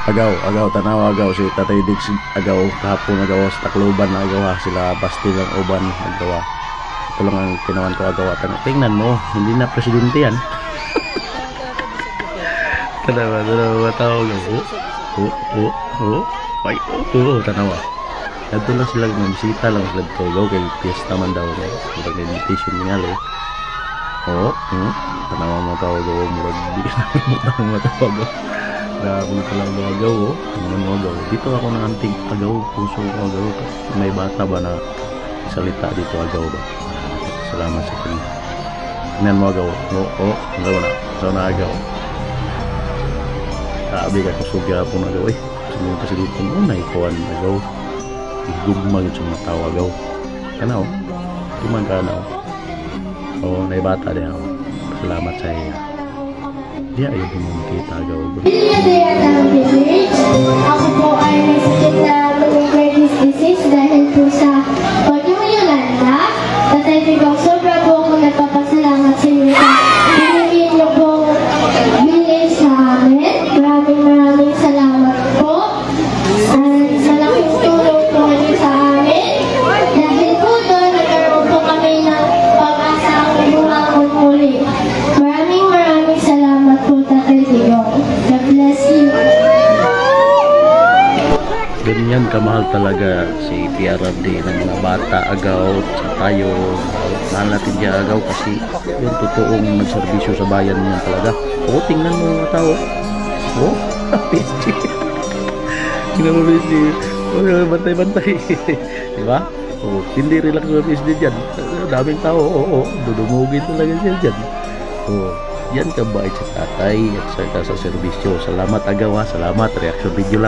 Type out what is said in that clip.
Agaw, tanaw agaw si Tatay Dix agaw kahapon agaw sa Tacloban na agaw sila basti lang uban agaw. Ito lang ang kinawan ko agaw. Tingnan mo, hindi na presidente yan. Tanawa tao agaw. Ay, tanawa. Dito lang sila bisita lang sila dito agaw kay piyesta man daw no. Pag invitation niya le. Tanawa mo tao agaw murag di na mo tao agaw. Grabe pala mga agaw mga agaw. Dito ako ng anting agaw, puso ko agaw. May bata ba na salita dito agaw ba? Salamat sa kanya. Tingnan mo agaw. Agaw na. So na agaw. Sabi ka kusugya po na agaw eh. Sabi kasi dito mo na ikawan agaw. Igugmag sa mga tao agaw. Kana o. Tumang ka na o. May bata din ako. Salamat sa iya. Dia ayaw po mong kita agaw. Ako po ay may sakit na meningitis disease dahil po sa Bagyong Yolanda. Tatay Digong, sobra po ako nagpapasalamat sa inyo sa binigyan niyo pong bilhin sa amin. Maraming salamat po. At malaking tulong po kayo sa amin. Dahil po doon, nagkaroon po kami ng pag-asa ang bumangon muli. Maraming salamat po, Tatay Digong. God bless you. Ganyan kamahal talaga si PRRD ng mga bata agaw sa tayo. Mahal natin siya agaw kasi yung totoong nagserbisyo sa bayan niyan talaga. Tingnan mo mga tao. PSG. Tingnan mo PSG. Bantay-bantay. Diba? Hindi relax sa PSG dyan. Daming tao. Dudumugin talaga siya dyan. Yan kabait sa tatay at sa serbisyo. Salamat agaw ha. Salamat. Reaction video lang.